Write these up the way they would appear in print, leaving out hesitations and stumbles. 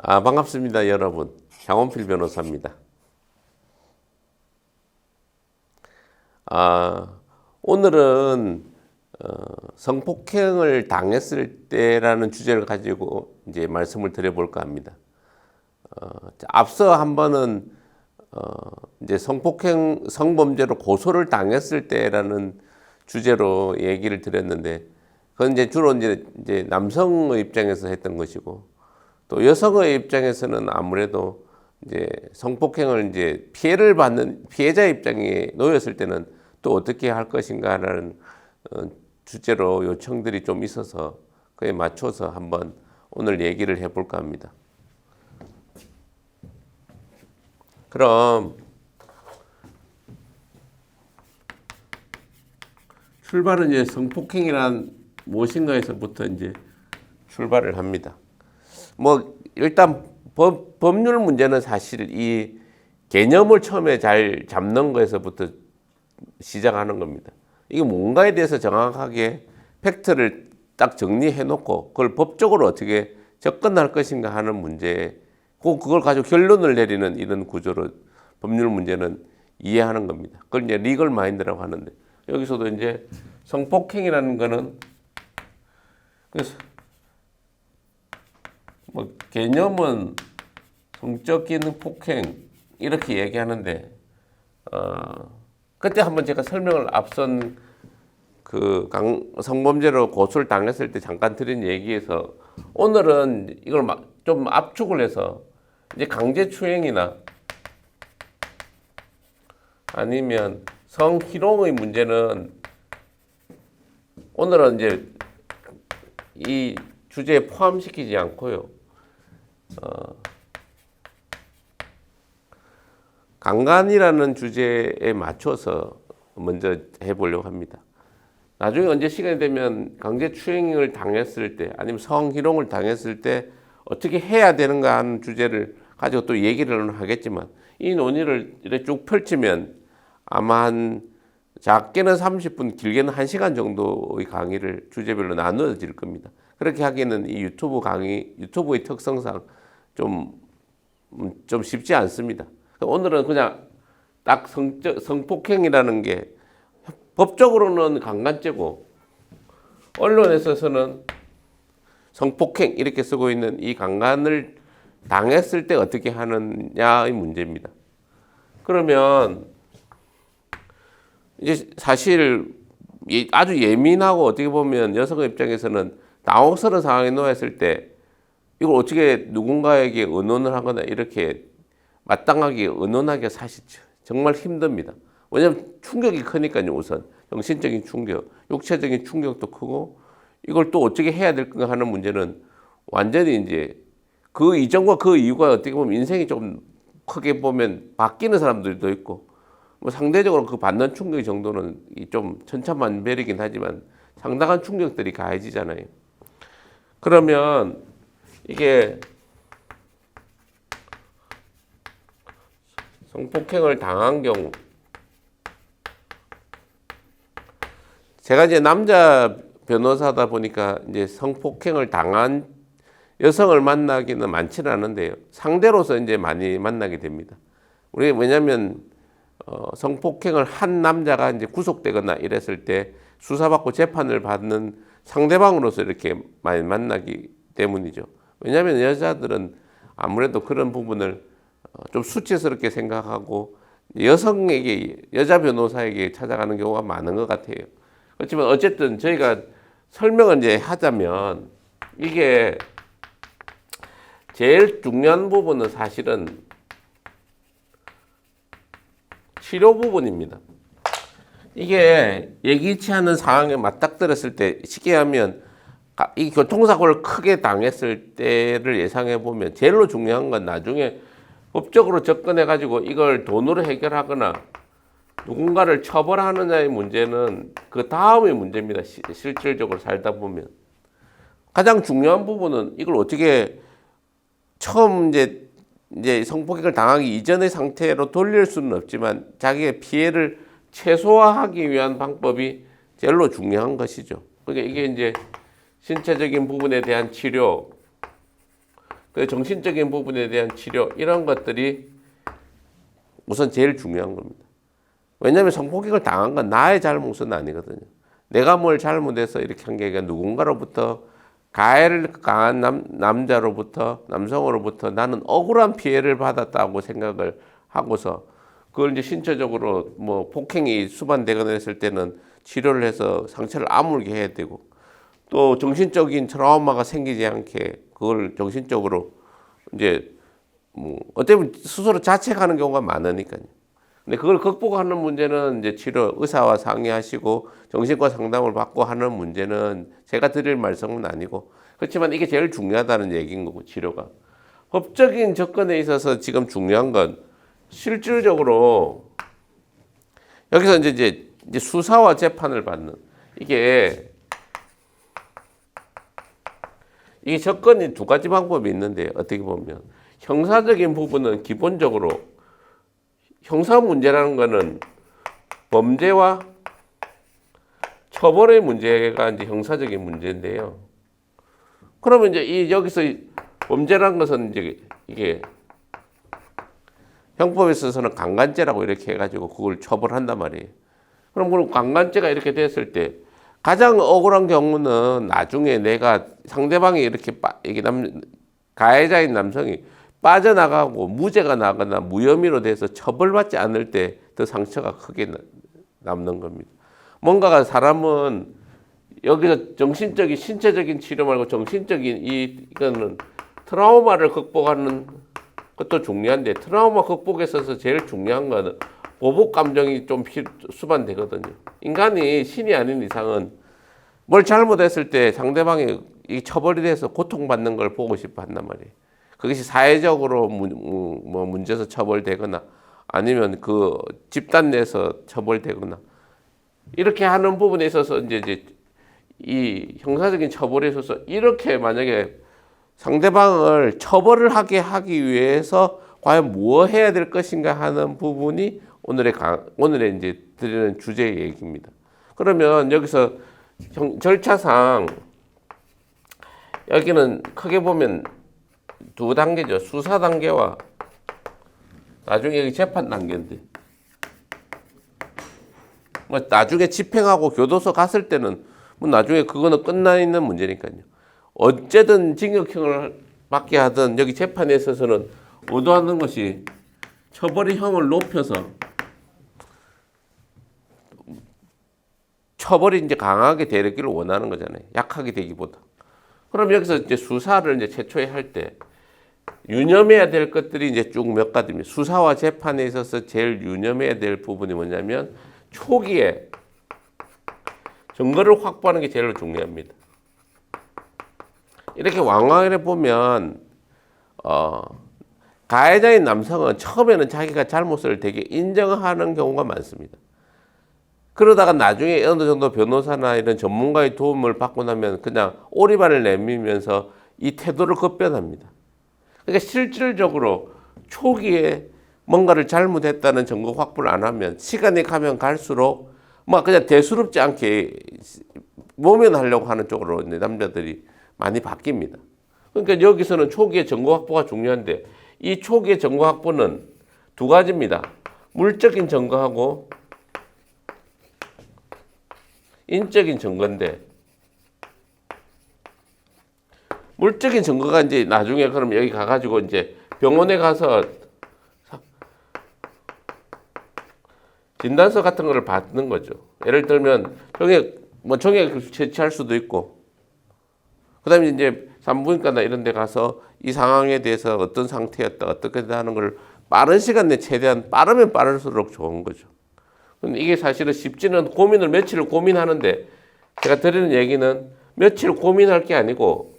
반갑습니다, 여러분. 장원필 변호사입니다. 오늘은 성폭행을 당했을 때라는 주제를 가지고 이제 말씀을 드려볼까 합니다. 앞서 한 번은 이제 성범죄로 고소를 당했을 때라는 주제로 얘기를 드렸는데, 그건 이제 주로 이제 남성의 입장에서 했던 것이고, 또 여성의 입장에서는 아무래도 이제 성폭행을 이제 피해를 받는 피해자 입장에 놓였을 때는 또 어떻게 할 것인가라는 주제로 요청들이 좀 있어서 그에 맞춰서 한번 오늘 얘기를 해볼까 합니다. 그럼 출발은 이제 성폭행이란 무엇인가에서부터 이제 출발을 합니다. 일단 법률 문제는 사실 이 개념을 처음에 잘 잡는 거에서부터 시작하는 겁니다. 이게 뭔가에 대해서 정확하게 팩트를 딱 정리해 놓고 그걸 법적으로 어떻게 접근할 것인가 하는 문제, 그걸 가지고 결론을 내리는 이런 구조로 법률 문제는 이해하는 겁니다. 그걸 이제 리걸 마인드라고 하는데, 여기서도 이제 성폭행이라는 거는 개념은 성적인 폭행 이렇게 얘기하는데, 그때 한번 제가 설명을 앞선 성범죄로 고소를 당했을 때 잠깐 드린 얘기에서 오늘은 이걸 좀 압축을 해서 이제 강제추행이나 아니면 성희롱의 문제는 오늘은 이제 이 주제에 포함시키지 않고요. 강간이라는 주제에 맞춰서 먼저 해보려고 합니다. 나중에 언제 시간이 되면 강제추행을 당했을 때 아니면 성희롱을 당했을 때 어떻게 해야 되는가 하는 주제를 가지고 또 얘기를 하겠지만, 이 논의를 이렇게 쭉 펼치면 아마 작게는 30분, 길게는 1시간 정도의 강의를 주제별로 나누어질 겁니다. 그렇게 하기에는 이 유튜브의 특성상 좀 쉽지 않습니다. 오늘은 그냥 딱 성폭행이라는 게 법적으로는 강간죄고 언론에서는 성폭행 이렇게 쓰고 있는 이 강간을 당했을 때 어떻게 하느냐의 문제입니다. 그러면 이제 사실 아주 예민하고 어떻게 보면 여성의 입장에서는 당혹스러운 상황에 놓였을 때 이걸 어떻게 누군가에게 의논을 하거나 이렇게 마땅하게 의논하기가 사실 정말 힘듭니다. 왜냐하면 충격이 크니까요. 우선 정신적인 충격, 육체적인 충격도 크고, 이걸 또 어떻게 해야 될까 하는 문제는 완전히 이제 그 이전과 그 이후가 어떻게 보면 인생이 좀 크게 보면 바뀌는 사람들도 있고, 상대적으로 그 받는 충격 정도는 좀 천차만별이긴 하지만 상당한 충격들이 가해지잖아요. 그러면 이게 성폭행을 당한 경우, 제가 이제 남자 변호사다 보니까 이제 성폭행을 당한 여성을 만나기는 많지는 않은데요. 상대로서 이제 많이 만나게 됩니다. 왜냐하면 성폭행을 한 남자가 이제 구속되거나 이랬을 때 수사받고 재판을 받는 상대방으로서 이렇게 많이 만나기 때문이죠. 왜냐하면 여자들은 아무래도 그런 부분을 좀 수치스럽게 생각하고 여자 변호사에게 찾아가는 경우가 많은 것 같아요. 그렇지만 어쨌든 저희가 설명을 이제 하자면, 이게 제일 중요한 부분은 사실은 치료 부분입니다. 이게 예기치 않은 상황에 맞닥뜨렸을 때, 쉽게 하면 이 교통사고를 크게 당했을 때를 예상해 보면 제일로 중요한 건 나중에 법적으로 접근해 가지고 이걸 돈으로 해결하거나 누군가를 처벌하느냐의 문제는 그 다음의 문제입니다. 실질적으로 살다 보면 가장 중요한 부분은 이걸 어떻게 처음 이제 성폭행을 당하기 이전의 상태로 돌릴 수는 없지만 자기의 피해를 최소화하기 위한 방법이 제일로 중요한 것이죠. 그러니까 이게 이제 신체적인 부분에 대한 치료, 그래서 정신적인 부분에 대한 치료 이런 것들이 우선 제일 중요한 겁니다. 왜냐하면 성폭행을 당한 건 나의 잘못은 아니거든요. 내가 뭘 잘못해서 이렇게 한 게 아니라 누군가로부터 가해를 당한 남자로부터 남성으로부터 나는 억울한 피해를 받았다고 생각을 하고서 그걸 이제 신체적으로 뭐 폭행이 수반되거나 했을 때는 치료를 해서 상처를 아물게 해야 되고 또 정신적인 트라우마가 생기지 않게 그걸 정신적으로 이제 뭐 어쩌면 스스로 자책하는 경우가 많으니까요. 근데 그걸 극복하는 문제는 이제 치료 의사와 상의하시고 정신과 상담을 받고 하는 문제는 제가 드릴 말씀은 아니고 그렇지만 이게 제일 중요하다는 얘기인 거고 치료가 법적인 접근에 있어서 지금 중요한 건 실질적으로 여기서 이제 수사와 재판을 받는 이게 접근이 두 가지 방법이 있는데 어떻게 보면 형사적인 부분은 기본적으로 형사 문제라는 거는 범죄와 처벌의 문제가 이제 형사적인 문제인데요. 그러면 이제 여기서 범죄라는 것은 이제 이게 형법에 있어서는 강간죄라고 이렇게 해가지고 그걸 처벌한단 말이에요. 그럼 그 강간죄가 이렇게 됐을 때 가장 억울한 경우는 나중에 내가 상대방이 이렇게 가해자인 남성이 빠져나가고 무죄가 나거나 무혐의로 돼서 처벌받지 않을 때 더 상처가 크게 남는 겁니다. 뭔가가 사람은 여기서 정신적인 신체적인 치료 말고 정신적인 이거는 트라우마를 극복하는 것도 중요한데 트라우마 극복에 있어서 제일 중요한 거는 보복 감정이 좀 수반되거든요. 인간이 신이 아닌 이상은 뭘 잘못했을 때 상대방이 처벌이 돼서 고통받는 걸 보고 싶어 한단 말이에요. 그것이 사회적으로 뭐 문제에서 처벌되거나 아니면 그 집단 내에서 처벌되거나 이렇게 하는 부분에 있어서 이제 이 형사적인 처벌에 있어서 이렇게 만약에 상대방을 처벌을 하기 위해서 과연 무엇 해야 될 것인가 하는 부분이 오늘의 이제 드리는 주제의 얘기입니다. 그러면 여기서 절차상 여기는 크게 보면 두 단계죠. 수사 단계와 나중에 여기 재판 단계인데 뭐 나중에 집행하고 교도소 갔을 때는 뭐 나중에 그거는 끝나 있는 문제니까요. 어쨌든 징역형을 받게 하든 여기 재판에 있어서는 의도하는 것이 처벌의 형을 높여서 처벌이 이제 강하게 되기를 원하는 거잖아요. 약하게 되기보다. 그럼 여기서 이제 수사를 이제 최초에 할 때 유념해야 될 것들이 이제 쭉 몇 가지입니다. 수사와 재판에 있어서 제일 유념해야 될 부분이 뭐냐면 초기에 증거를 확보하는 게 제일 중요합니다. 이렇게 왕왕을 보면 가해자인 남성은 처음에는 자기가 잘못을 되게 인정하는 경우가 많습니다. 그러다가 나중에 어느 정도 변호사나 이런 전문가의 도움을 받고 나면 그냥 오리발을 내밀면서 이 태도를 급변합니다. 그러니까 실질적으로 초기에 뭔가를 잘못했다는 증거 확보를 안 하면 시간이 가면 갈수록 막 그냥 대수롭지 않게 모면하려고 하는 쪽으로 남자들이 많이 바뀝니다. 그러니까 여기서는 초기에 증거 확보가 중요한데 이 초기의 증거 확보는 두 가지입니다. 물적인 증거하고 인적인 증거인데 물적인 증거가 이제 나중에 그럼 여기 가가지고 이제 병원에 가서 진단서 같은 거를 받는 거죠. 예를 들면 정액 채취할 수도 있고 그다음에 이제 산부인과나 이런 데 가서 이 상황에 대해서 어떤 상태였다 어떻게 하는 걸 빠른 시간 내에 최대한 빠르면 빠를수록 좋은 거죠. 근데 이게 사실은 쉽지는 고민을 며칠을 고민하는데 제가 드리는 얘기는 며칠 고민할 게 아니고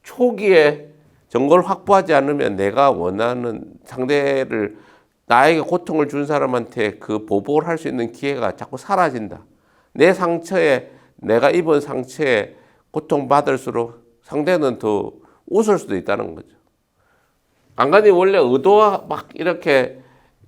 초기에 증거를 확보하지 않으면 내가 원하는 상대를 나에게 고통을 준 사람한테 그 보복을 할 수 있는 기회가 자꾸 사라진다. 내 상처에 내가 입은 상처에 고통받을수록 상대는 더 웃을 수도 있다는 거죠. 강간이 원래 의도와 막 이렇게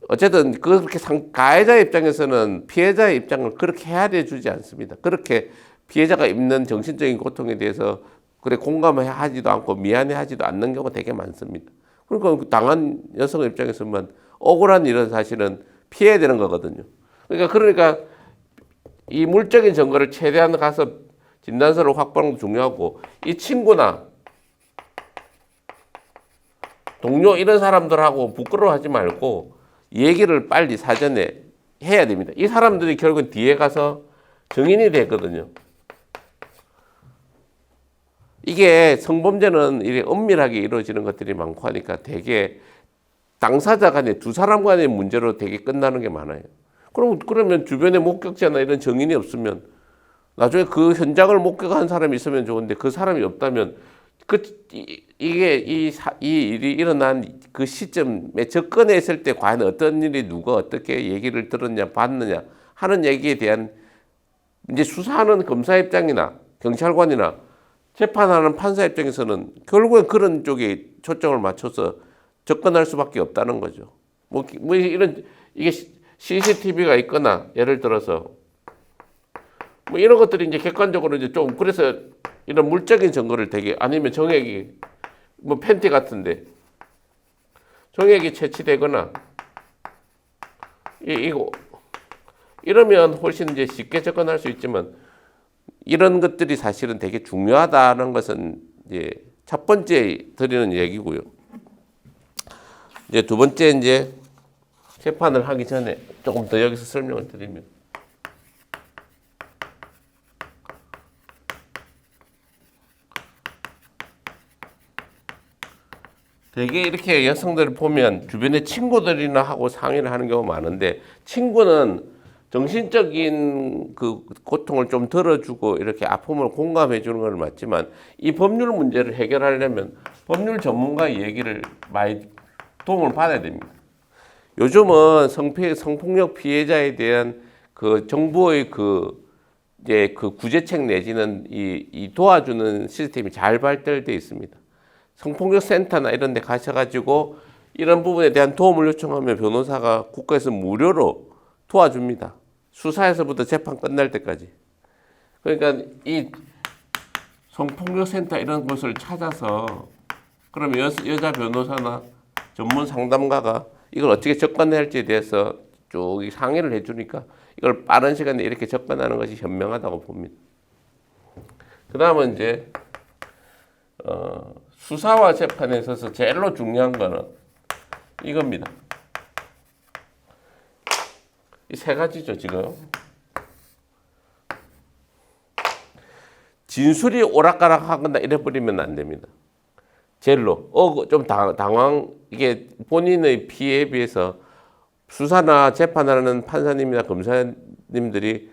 어쨌든 그렇게 가해자 입장에서는 피해자의 입장을 그렇게 헤아려 주지 않습니다. 그렇게 피해자가 입는 정신적인 고통에 대해서 그래 공감하지도 않고 미안해하지도 않는 경우가 되게 많습니다. 그러니까 그 당한 여성 입장에서만 억울한 일은 사실은 피해야 되는 거거든요. 그러니까 이 물적인 증거를 최대한 가서 진단서를 확보하는 것도 중요하고 이 친구나 동료 이런 사람들하고 부끄러워하지 말고 얘기를 빨리 사전에 해야 됩니다. 이 사람들이 결국은 뒤에 가서 증인이 되거든요. 이게 성범죄는 이렇게 은밀하게 이루어지는 것들이 많고 하니까 되게 당사자 간에 두 사람 간의 문제로 되게 끝나는 게 많아요. 그러면 주변에 목격자나 이런 증인이 없으면 나중에 그 현장을 목격한 사람이 있으면 좋은데 그 사람이 없다면 이 일이 일어난 그 시점에 접근했을 때 과연 어떤 일이 누가 어떻게 얘기를 들었냐 봤느냐 하는 얘기에 대한 이제 수사하는 검사 입장이나 경찰관이나 재판하는 판사 입장에서는 결국엔 그런 쪽에 초점을 맞춰서 접근할 수밖에 없다는 거죠. 이게 CCTV가 있거나 예를 들어서 뭐 이런 것들이 이제 객관적으로 이제 좀 그래서 이런 물적인 증거를 되게 아니면 정액이 뭐 팬티 같은데 정액이 채취되거나 이거 이러면 훨씬 이제 쉽게 접근할 수 있지만 이런 것들이 사실은 되게 중요하다는 것은 이제 첫 번째 드리는 얘기고요. 이제 두 번째 이제 재판을 하기 전에 조금 더 여기서 설명을 드리면 되게 이렇게 여성들을 보면 주변에 친구들이나 하고 상의를 하는 경우가 많은데 친구는 정신적인 그 고통을 좀 덜어주고 이렇게 아픔을 공감해 주는 건 맞지만 이 법률 문제를 해결하려면 법률 전문가의 얘기를 많이 도움을 받아야 됩니다. 요즘은 성폭력 피해자에 대한 그 정부의 이제 그 구제책 내지는 이 도와주는 시스템이 잘 발달되어 있습니다. 성폭력 센터나 이런 데 가셔가지고 이런 부분에 대한 도움을 요청하면 변호사가 국가에서 무료로 도와줍니다. 수사에서부터 재판 끝날 때까지. 그러니까 이 성폭력 센터 이런 곳을 찾아서 그러면 여자 변호사나 전문 상담가가 이걸 어떻게 접근해야 할지에 대해서 쭉 상의를 해주니까 이걸 빠른 시간에 이렇게 접근하는 것이 현명하다고 봅니다. 그 다음은 이제 수사와 재판에 있어서 제일로 중요한 거는 이겁니다. 이 세 가지죠, 지금. 진술이 오락가락하거나 이래버리면 안 됩니다. 제일로. 좀 이게 본인의 피해에 비해서 수사나 재판하는 판사님이나 검사님들이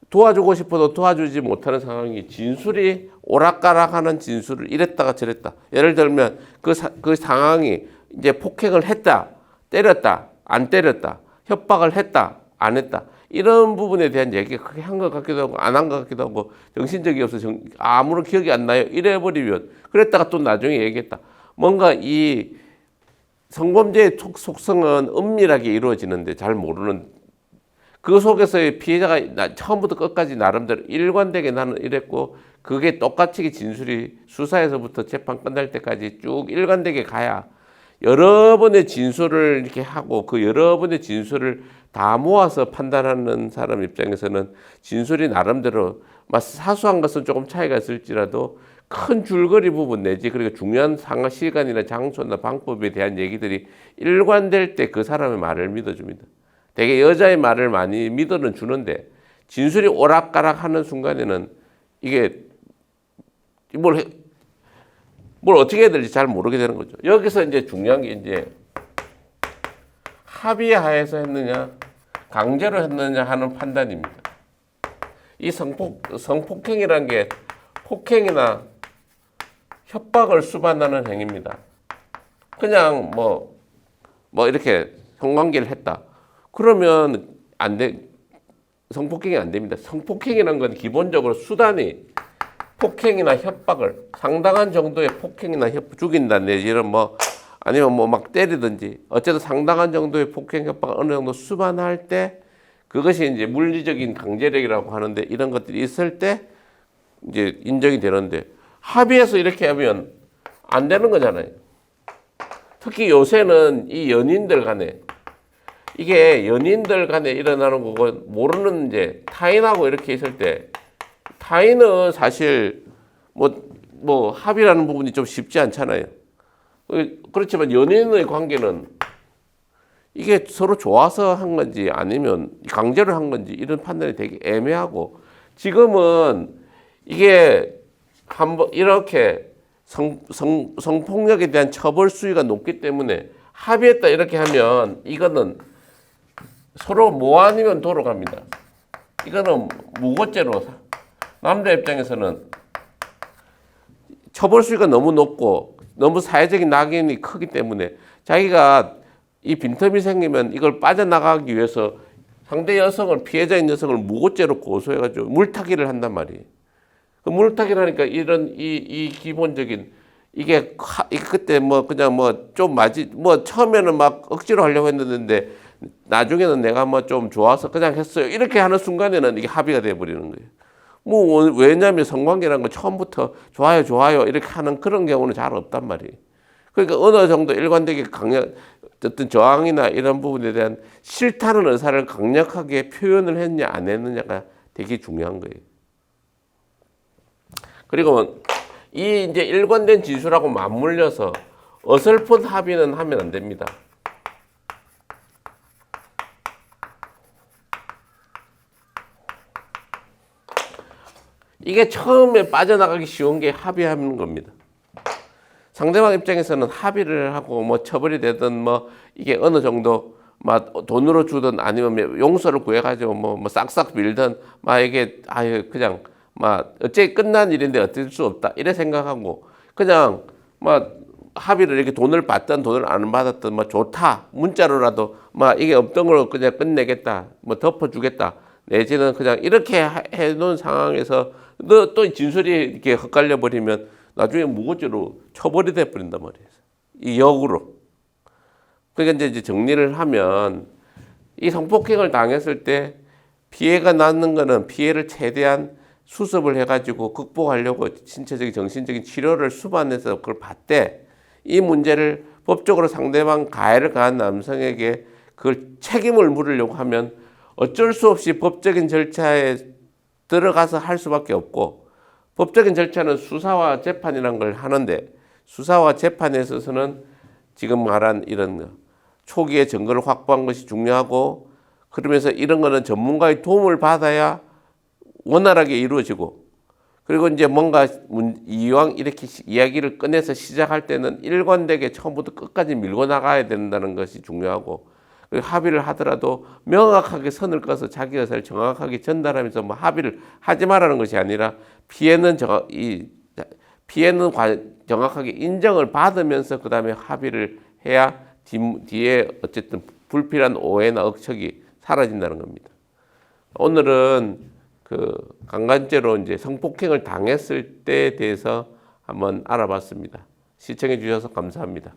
도와주고 싶어도 도와주지 못하는 상황이 진술이 오락가락하는 진술을 이랬다가 저랬다. 예를 들면 그 상황이 이제 폭행을 했다, 때렸다, 안 때렸다, 협박을 했다, 안 했다. 이런 부분에 대한 얘기가 크게 한 것 같기도 하고 안 한 것 같기도 하고 정신적이 없어서 아무런 기억이 안 나요. 이래버리면 그랬다가 또 나중에 얘기했다. 뭔가 이 성범죄의 속성은 은밀하게 이루어지는데 잘 모르는 그 속에서의 피해자가 처음부터 끝까지 나름대로 일관되게 나는 이랬고 그게 똑같이 진술이 수사에서부터 재판 끝날 때까지 쭉 일관되게 가야 여러 번의 진술을 이렇게 하고 그 여러 번의 진술을 다 모아서 판단하는 사람 입장에서는 진술이 나름대로 사소한 것은 조금 차이가 있을지라도 큰 줄거리 부분 내지 그리고 중요한 상황 시간이나 장소나 방법에 대한 얘기들이 일관될 때 그 사람의 말을 믿어줍니다. 되게 여자의 말을 많이 믿어는 주는데 진술이 오락가락하는 순간에는 이게 뭘 어떻게 해야 될지 잘 모르게 되는 거죠. 여기서 이제 중요한 게 이제 합의하에서 했느냐, 강제로 했느냐 하는 판단입니다. 이 성폭행이라는 게 폭행이나 협박을 수반하는 행위입니다. 그냥 뭐 이렇게 성관계를 했다. 그러면 성폭행이 안 됩니다. 성폭행이라는 건 기본적으로 수단이 폭행이나 협박을 상당한 정도의 폭행이나 죽인다 내지는 아니면 막 때리든지 어쨌든 상당한 정도의 폭행 협박을 어느 정도 수반할 때 그것이 이제 물리적인 강제력이라고 하는데 이런 것들이 있을 때 이제 인정이 되는데 합의해서 이렇게 하면 안 되는 거잖아요. 특히 요새는 이 연인들 간에 이게 연인들 간에 일어나는 거고 모르는 이제 타인하고 이렇게 있을 때 타인은 사실 뭐 합의라는 부분이 좀 쉽지 않잖아요. 그렇지만 연인의 관계는 이게 서로 좋아서 한 건지 아니면 강제로 한 건지 이런 판단이 되게 애매하고 지금은 이게 한번 이렇게 성폭력에 대한 처벌 수위가 높기 때문에 합의했다 이렇게 하면 이거는 서로 뭐 아니면 도로 갑니다. 이거는 무고죄로 남자 입장에서는 처벌 수위가 너무 높고 너무 사회적인 낙인이 크기 때문에 자기가 이 빈틈이 생기면 이걸 빠져나가기 위해서 상대 여성을 피해자인 여성을 무고죄로 고소해가지고 물타기를 한단 말이에요. 그 물타기를 하니까 이런 이 기본적인 이게 그때 뭐 그냥 뭐 좀 뭐 처음에는 막 억지로 하려고 했는데 나중에는 내가 뭐 좀 좋아서 그냥 했어요. 이렇게 하는 순간에는 이게 합의가 돼 버리는 거예요. 뭐 왜냐하면 성관계라는 건 처음부터 좋아요 좋아요 이렇게 하는 그런 경우는 잘 없단 말이에요. 그러니까 어느 정도 일관되게 어떤 저항이나 이런 부분에 대한 싫다는 의사를 강력하게 표현을 했냐 안 했느냐가 되게 중요한 거예요. 그리고 이 이제 일관된 진술하고 맞물려서 어설픈 합의는 하면 안 됩니다. 이게 처음에 빠져나가기 쉬운 게 합의하는 겁니다. 상대방 입장에서는 합의를 하고 뭐 처벌이 되든 뭐 이게 어느 정도 막 돈으로 주든 아니면 용서를 구해가지고 뭐 싹싹 빌든 막 이게 아유 그냥 막 어째 끝난 일인데 어쩔 수 없다 이래 생각하고 그냥 막 합의를 이렇게 돈을 받든 돈을 안 받았든 뭐 좋다 문자로라도 막 이게 없던 걸 그냥 끝내겠다 뭐 덮어주겠다 내지는 그냥 이렇게 해놓은 상황에서 또 진술이 이렇게 헛갈려 버리면 나중에 무고죄로 처벌이 돼 버린단 말이에요. 이 역으로. 그러니까 이제 정리를 하면 이 성폭행을 당했을 때 피해가 났는 거는 피해를 최대한 수습을 해가지고 극복하려고 신체적인 정신적인 치료를 수반해서 그걸 받되 이 문제를 법적으로 상대방 가해를 가한 남성에게 그걸 책임을 물으려고 하면 어쩔 수 없이 법적인 절차에 들어가서 할 수밖에 없고 법적인 절차는 수사와 재판이라는 걸 하는데 수사와 재판에 있어서는 지금 말한 이런 초기에 증거를 확보한 것이 중요하고 그러면서 이런 거는 전문가의 도움을 받아야 원활하게 이루어지고 그리고 이제 뭔가 이왕 이렇게 이야기를 꺼내서 시작할 때는 일관되게 처음부터 끝까지 밀고 나가야 된다는 것이 중요하고 합의를 하더라도 명확하게 선을 그어서 자기 의사를 정확하게 전달하면서 뭐 합의를 하지 말라는 것이 아니라 피해는 정확하게 인정을 받으면서 그 다음에 합의를 해야 뒤에 어쨌든 불필요한 오해나 억척이 사라진다는 겁니다. 오늘은 그 강간죄로 이제 성폭행을 당했을 때에 대해서 한번 알아봤습니다. 시청해 주셔서 감사합니다.